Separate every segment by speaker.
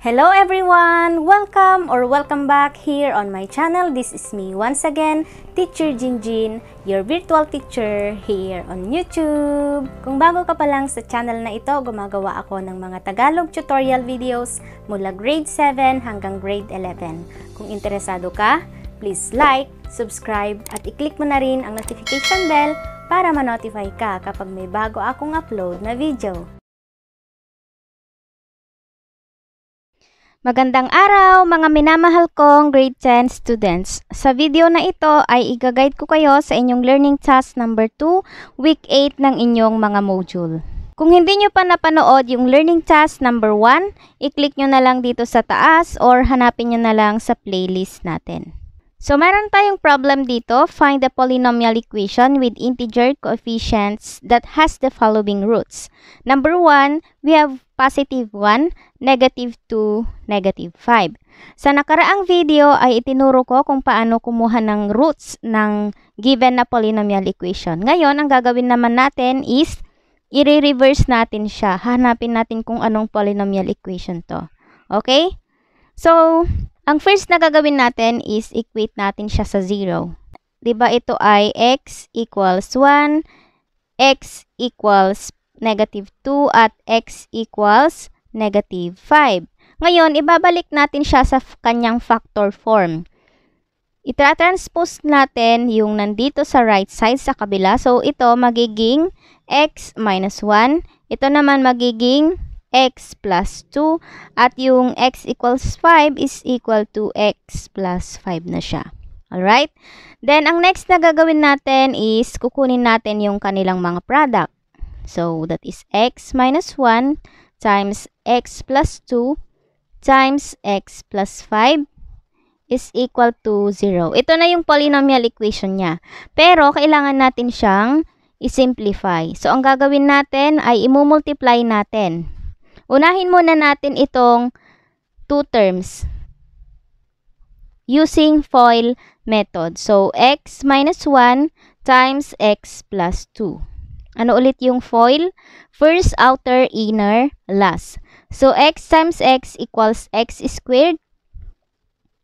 Speaker 1: Hello everyone! Welcome back here on my channel. This is me once again, Teacher Jinjin, your virtual teacher here on YouTube. Kung bago ka pa lang sa channel na ito, gumagawa ako ng mga Tagalog tutorial videos mula grade 7 hanggang grade 11. Kung interesado ka, please like, subscribe at i-click mo na rin ang notification bell para ma-notify ka kapag may bago akong upload na video. Magandang araw mga minamahal kong grade 10 students. Sa video na ito ay i-guide ko kayo sa inyong learning task number 2, week 8 ng inyong mga module. Kung hindi nyo pa napanood yung learning task number 1, i-click nyo na lang dito sa taas or hanapin nyo na lang sa playlist natin. So, meron tayong problem dito. Find the polynomial equation with integer coefficients that has the following roots. Number 1, we have positive 1, negative 2, negative 5. Sa nakaraang video ay itinuro ko kung paano kumuha ng roots ng given na polynomial equation. Ngayon, ang gagawin naman natin is i-reverse natin siya. Hanapin natin kung anong polynomial equation to. Okay? So, ang first na gagawin natin is equate natin siya sa 0. Diba ito ay x equals 1, x equals negative 2, at x equals negative 5. Ngayon, ibabalik natin siya sa kanyang factor form. Itra-transpose natin yung nandito sa right side sa kabila. So, ito magiging x minus 1. Ito naman magiging x plus 2 at yung x equals 5 is equal to x plus 5 na siya. Alright? Then, ang next na gagawin natin is kukunin natin yung kanilang mga product. So, that is x minus 1 times x plus 2 times x plus 5 is equal to 0. Ito na yung polynomial equation niya. Pero, kailangan natin siyang i-simplify. So, ang gagawin natin ay i-multiply natin. Unahin muna natin itong two terms using FOIL method. So, x minus 1 times x plus 2. Ano ulit yung FOIL? First, outer, inner, last. So, x times x equals x squared.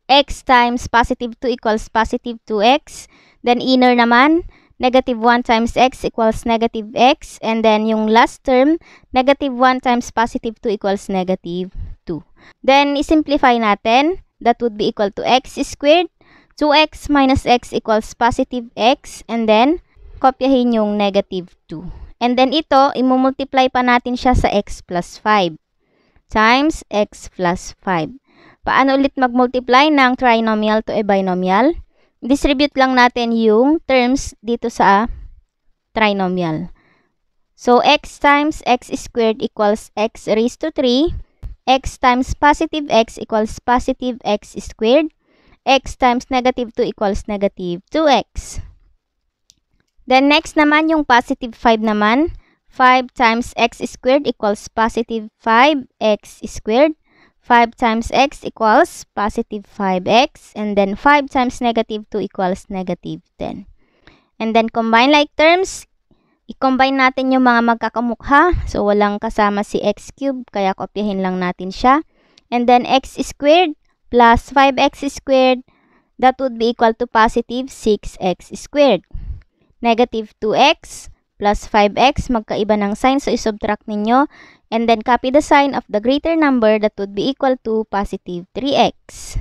Speaker 1: X times positive 2 equals positive 2x. Then, inner naman, negative 1 times x equals negative x. And then, yung last term, negative 1 times positive 2 equals negative 2. Then, isimplify natin. That would be equal to x squared. 2x minus x equals positive x. And then, kopyahin yung negative 2. And then, ito, imumultiply pa natin siya sa x plus 5 times x plus 5. Paano ulit magmultiply ng trinomial to a binomial? Distribute lang natin yung terms dito sa trinomial. So, x times x squared equals x raised to 3. X times positive x equals positive x squared. X times negative 2 equals negative 2x. Then, next naman yung positive 5 naman. 5 times x squared equals positive 5x squared. 5 times x equals positive 5x. And then 5 times negative 2 equals negative 10. And then combine like terms. I-combine natin yung mga magkakamukha. So walang kasama si x cubed. Kaya kopyahin lang natin siya. And then x squared plus 5x squared. That would be equal to positive 6x squared. Negative 2x plus 5x. Magkaiba ng sign. So isubtract ninyo. And then, copy the sign of the greater number that would be equal to positive 3x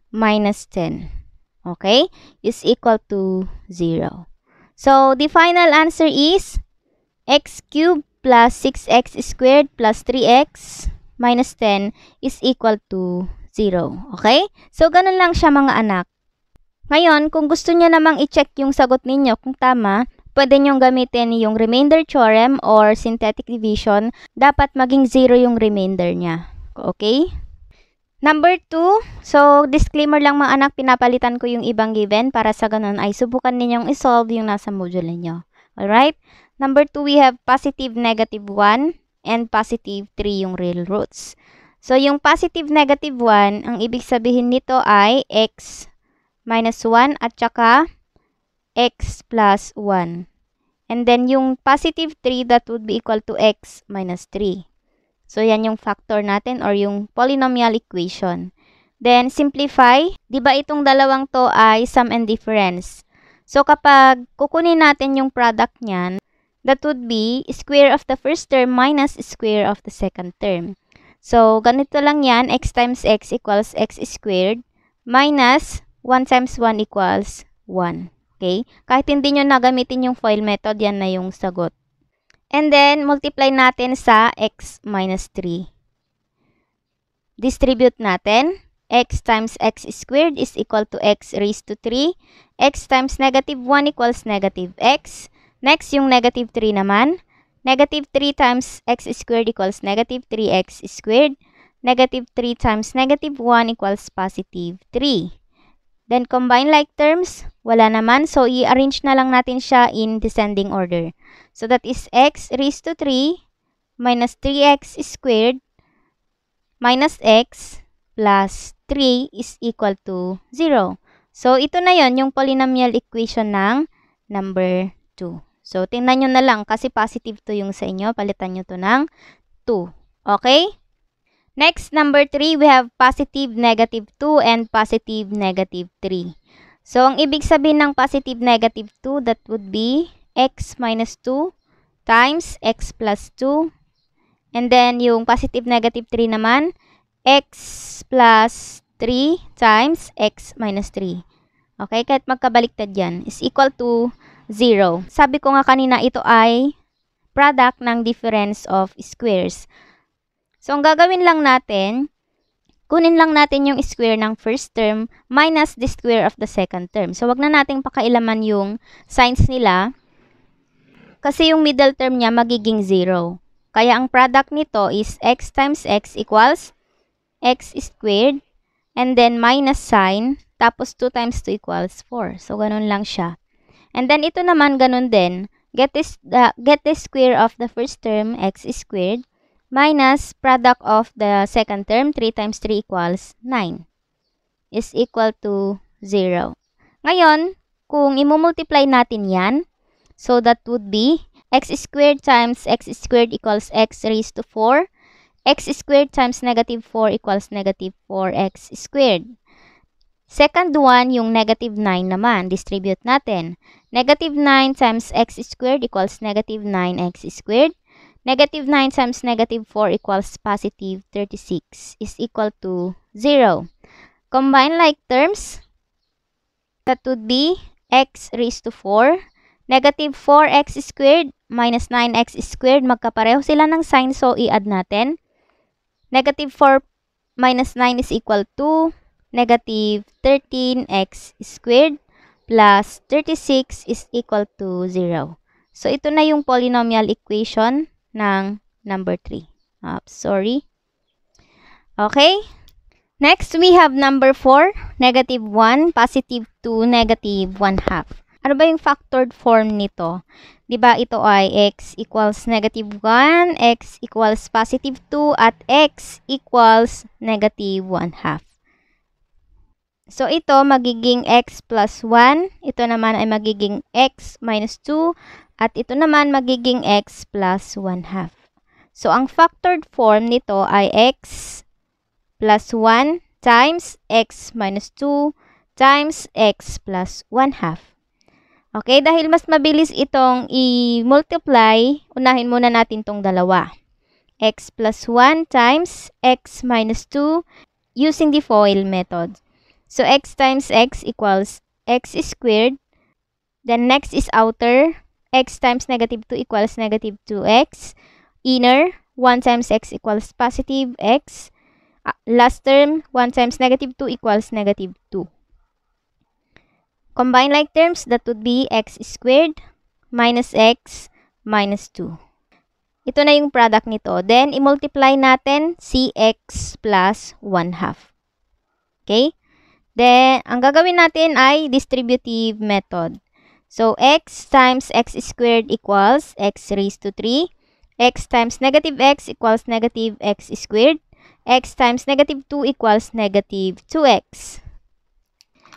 Speaker 1: minus 10. Okay? Is equal to 0. So, the final answer is x cubed plus 6x squared plus 3x minus 10 is equal to 0. Okay? So, ganun lang siya mga anak. Ngayon, kung gusto nyo namang i-check yung sagot ninyo kung tama, pwede nyong gamitin yung remainder theorem or synthetic division. Dapat maging 0 yung remainder niya. Okay? Number 2. So, disclaimer lang mga anak, pinapalitan ko yung ibang given para sa ganun ay subukan ninyong isolve yung nasa module ninyo. Alright? Number 2, we have positive negative 1 and positive 3 yung real roots. So, yung positive negative 1, ang ibig sabihin nito ay x minus 1 at saka x plus 1. And then, yung positive 3, that would be equal to x minus 3. So, yan yung factor natin or yung polynomial equation. Then, simplify. Di ba itong dalawang to ay sum and difference? So, kapag kukunin natin yung product niyan, that would be square of the first term minus square of the second term. So, ganito lang yan. X times x equals x squared minus 1 times 1 equals 1. Okay? Kahit hindi nyo nagamitin yung FOIL method, yan na yung sagot. And then, multiply natin sa x minus 3. Distribute natin. X times x squared is equal to x raised to 3. X times negative 1 equals negative x. Next, yung negative 3 naman. Negative 3 times x squared equals negative 3x squared. Negative 3 times negative 1 equals positive 3. Then, combine like terms. Wala naman. So, i-arrange na lang natin siya in descending order. So, that is x raised to 3 minus 3x squared minus x plus 3 is equal to 0. So, ito na yon yung polynomial equation ng number 2. So, tingnan nyo na lang kasi positive 2 yung sa inyo. Palitan nyo to ng 2. Okay? Next, number 3, we have positive negative 2 and positive negative 3. So, ang ibig sabihin ng positive negative 2, that would be x minus 2 times x plus 2. And then, yung positive negative 3 naman, x plus 3 times x minus 3. Okay? Kahit magkabaliktad yan, is equal to 0. Sabi ko nga kanina, ito ay product ng difference of squares. So, ang gagawin lang natin, kunin lang natin yung square ng first term minus the square of the second term. So, wag na nating pakailaman yung signs nila kasi yung middle term niya magiging 0. Kaya ang product nito is x times x equals x squared and then minus sign tapos 2 times 2 equals 4. So, ganun lang siya. And then, ito naman ganun din. Get the square of the first term, x squared, minus product of the second term, 3 times 3 equals 9, is equal to 0. Ngayon, kung imumultiply natin yan, so that would be x squared times x squared equals x raised to 4. X squared times negative 4 equals negative 4x squared. Second one, yung negative 9 naman. Distribute natin. Negative 9 times x squared equals negative 9x squared. Negative 9 times negative 4 equals positive 36 is equal to 0. Combine like terms. That would be x raised to 4. Negative 4x squared minus 9x squared. Magkapareho sila ng sign, so i-add natin. Negative 4 minus 9 is equal to negative 13x squared plus 36 is equal to 0. So, ito na yung polynomial equation ng number 3. Sorry. Okay. Next, we have number 4, negative 1, positive 2, negative 1 half. Ano ba yung factored form nito? Diba ito ay x equals negative 1, x equals positive 2, at x equals negative 1 half. So, ito magiging x plus 1. Ito naman ay magiging x minus 2. At ito naman magiging x plus 1 half. So, ang factored form nito ay x plus 1 times x minus 2 times x plus 1 half. Okay, dahil mas mabilis itong i-multiply, unahin muna natin tong dalawa. X plus 1 times x minus 2 using the FOIL method. So, x times x equals x squared. Then, next is outer. X times negative 2 equals negative 2x. Inner, 1 times x equals positive x. Last term, 1 times negative 2 equals negative 2. Combine like terms, that would be x squared minus x minus 2. Ito na yung product nito. Then, i-multiply natin cx plus 1 half. Okay? Then, ang gagawin natin ay distributive method. So, x times x squared equals x raised to 3. X times negative x equals negative x squared. X times negative 2 equals negative 2x.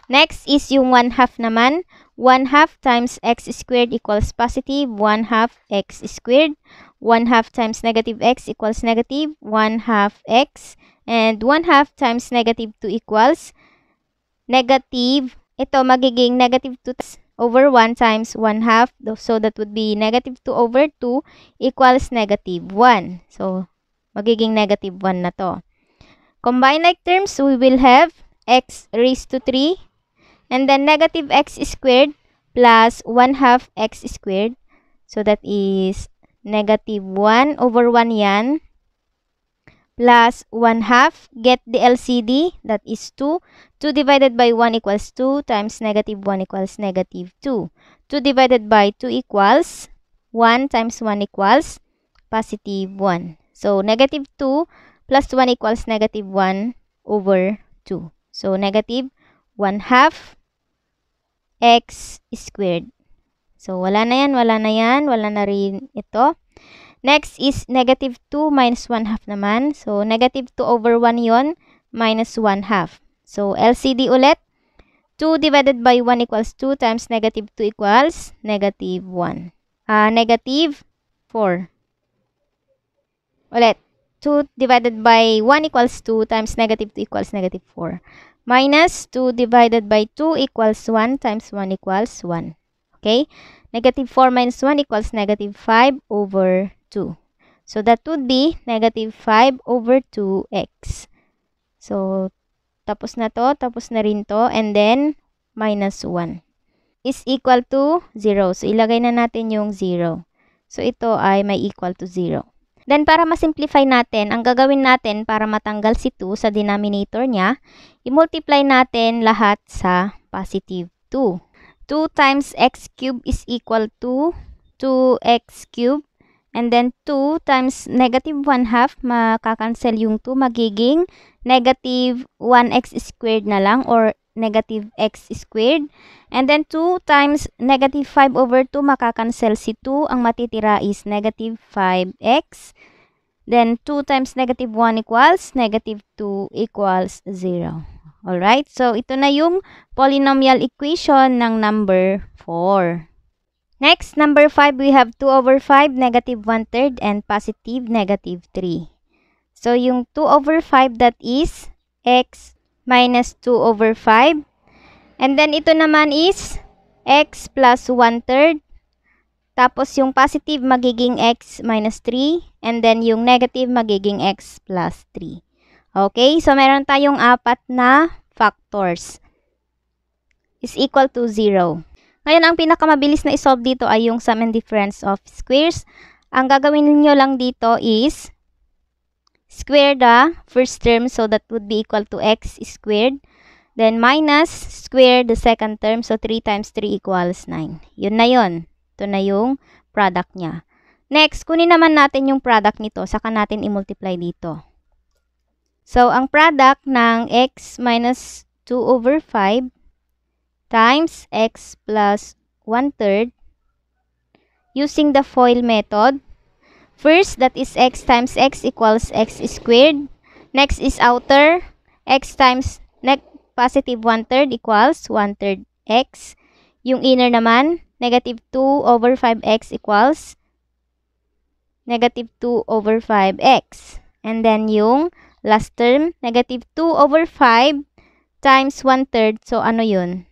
Speaker 1: Next is yung 1 half naman. 1 half times x squared equals positive 1 half x squared. 1 half times negative x equals negative 1 half x. And 1 half times negative 2 equals negative. Ito magiging negative 2 over 1 times 1 half. So that would be negative 2 over 2 equals negative 1. So magiging negative 1 na to. Combine like terms, we will have x raised to 3 and then negative x squared plus 1 half x squared. So that is negative 1 over 1 yan plus 1 half. Get the LCD, that is 2. 2 divided by 1 equals 2 times negative 1 equals negative 2. 2 divided by 2 equals 1 times 1 equals positive 1. So negative 2 plus 1 equals negative 1 over 2. So negative 1 half x squared. So wala na yan, wala na yan, wala na rin ito. Next is negative 2 minus 1 half naman. So negative 2 over 1 yon minus 1 half. So LCD ulit. 2 divided by 1 equals 2 times negative 2 equals negative 1. Negative 4. Ulit. 2 divided by 1 equals 2 times negative 2 equals negative 4. Minus 2 divided by 2 equals 1 times 1 equals 1. Okay? Negative 4 minus 1 equals negative 5 over 2. So that would be negative 5 over 2x. So, tapos na to, tapos na rin to, and then minus 1 is equal to 0. So, ilagay na natin yung 0. So, ito ay may equal to 0. Then, para ma-simplify natin, ang gagawin natin para matanggal si 2 sa denominator niya, i-multiply natin lahat sa positive 2. 2 times x cubed is equal to 2x cubed. And then 2 times negative 1 half, makakancel yung 2, magiging negative 1x squared na lang or negative x squared. And then 2 times negative 5 over 2, makakancel si 2. Ang matitira is negative 5x. Then 2 times negative 1 equals negative 2 equals 0. Alright, so ito na yung polynomial equation ng number 4. Next, number 5, we have 2 over 5, negative 1/3, and positive negative 3. So, yung 2 over 5, that is x minus 2 over 5. And then, ito naman is x plus 1/3. Tapos, yung positive magiging x minus 3. And then, yung negative magiging x plus 3. Okay, so meron tayong 4 na factors is equal to 0. Ngayon, ang pinakamabilis na isolve dito ay yung sum and difference of squares. Ang gagawin niyo lang dito is square the first term, so that would be equal to x squared. Then minus square the second term, so 3 times 3 equals 9. Yun na yun. Ito na yung product niya. Next, kunin naman natin yung product nito, saka natin i-multiply dito. So, ang product ng x minus 2 over 5 times x plus 1/3 using the FOIL method. First, that is x times x equals x squared. Next is outer. X times positive 1/3 equals 1/3 x. Yung inner naman, negative 2 over 5x equals negative 2 over 5x. And then yung last term, negative 2 over 5 times 1/3. So, ano yun?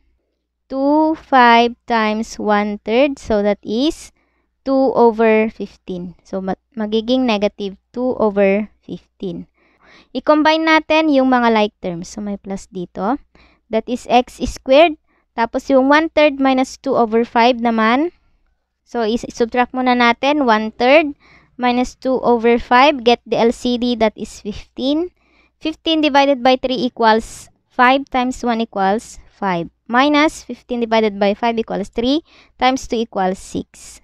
Speaker 1: 2, 5 times 1/3. So, that is 2 over 15. So, magiging negative 2 over 15. I-combine natin yung mga like terms. So, may plus dito. That is x squared. Tapos, yung 1/3 minus 2 over 5 naman. So, subtract muna natin. 1/3 minus 2 over 5. Get the LCD, that is 15. 15 divided by 3 equals 5 times 1 equals 5. Minus 15 divided by 5 equals 3 times 2 equals 6.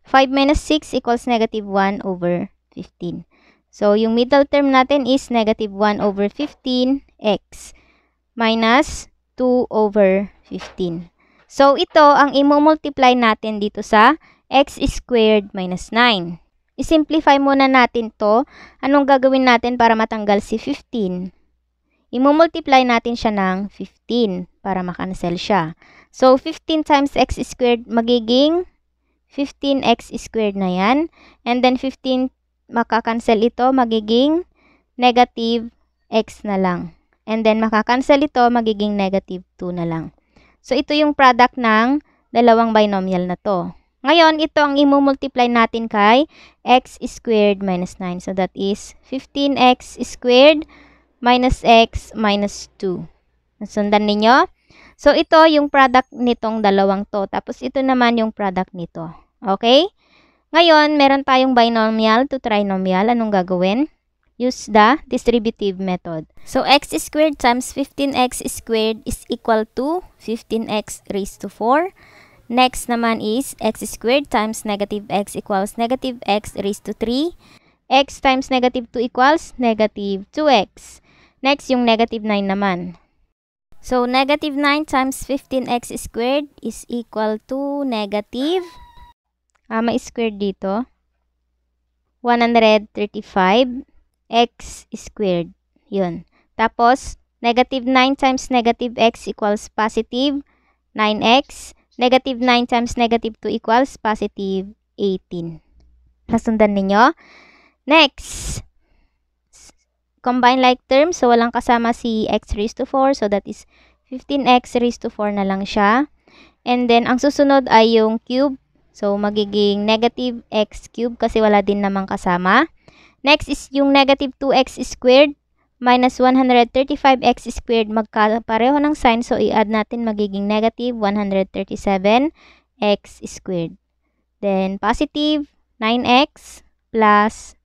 Speaker 1: 5 minus 6 equals negative 1 over 15. So, yung middle term natin is negative 1 over 15x minus 2 over 15. So, ito ang i-multiply natin dito sa x squared minus 9. I-simplify muna natin to. Anong gagawin natin para matanggal si 15? I-multiply natin siya ng 15 para makancel siya. So, 15 times x squared magiging 15x squared na yan. And then 15, makakancel ito, magiging negative x na lang. And then makakancel ito, magiging negative 2 na lang. So, ito yung product ng dalawang binomial na to. Ngayon, ito ang i-multiply natin kay x squared minus 9. So, that is 15x squared minus x minus 2. Nasundan ninyo? So, ito yung product nitong dalawang to. Tapos, ito naman yung product nito. Okay? Ngayon, meron tayong binomial to trinomial. Anong gagawin? Use the distributive method. So, x squared times 15x squared is equal to 15x raised to 4. Next naman is x squared times negative x equals negative x raised to 3. X times negative 2 equals negative 2x. Next, yung negative 9 naman. So, negative 9 times 15x squared is equal to negative, may squared dito, 135x squared. Yun. Tapos, negative 9 times negative x equals positive 9x. Negative 9 times negative 2 equals positive 18. Nasundan ninyo? Next, combine like terms. So, walang kasama si x raised to 4. So, that is 15x raised to 4 na lang siya. And then, ang susunod ay yung cube. So, magiging negative x cube kasi wala din namang kasama. Next is yung negative 2x squared minus 135x squared. Magkapareho ng sign. So, i-add natin magiging negative 137x squared. Then, positive 9x plus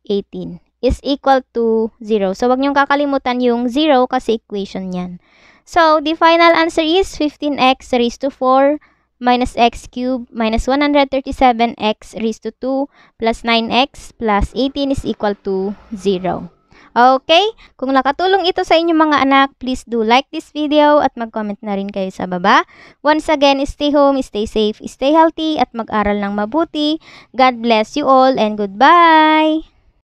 Speaker 1: 18 is equal to 0. So, wag niyong kakalimutan yung 0 kasi equation yan. So, the final answer is 15x raised to 4 minus x cubed minus 137x raised to 2 plus 9x plus 18 is equal to 0. Okay? Kung nakatulong ito sa inyong mga anak, please do like this video at mag-comment na rin kayo sa baba. Once again, stay home, stay safe, stay healthy at mag-aral ng mabuti. God bless you all and goodbye!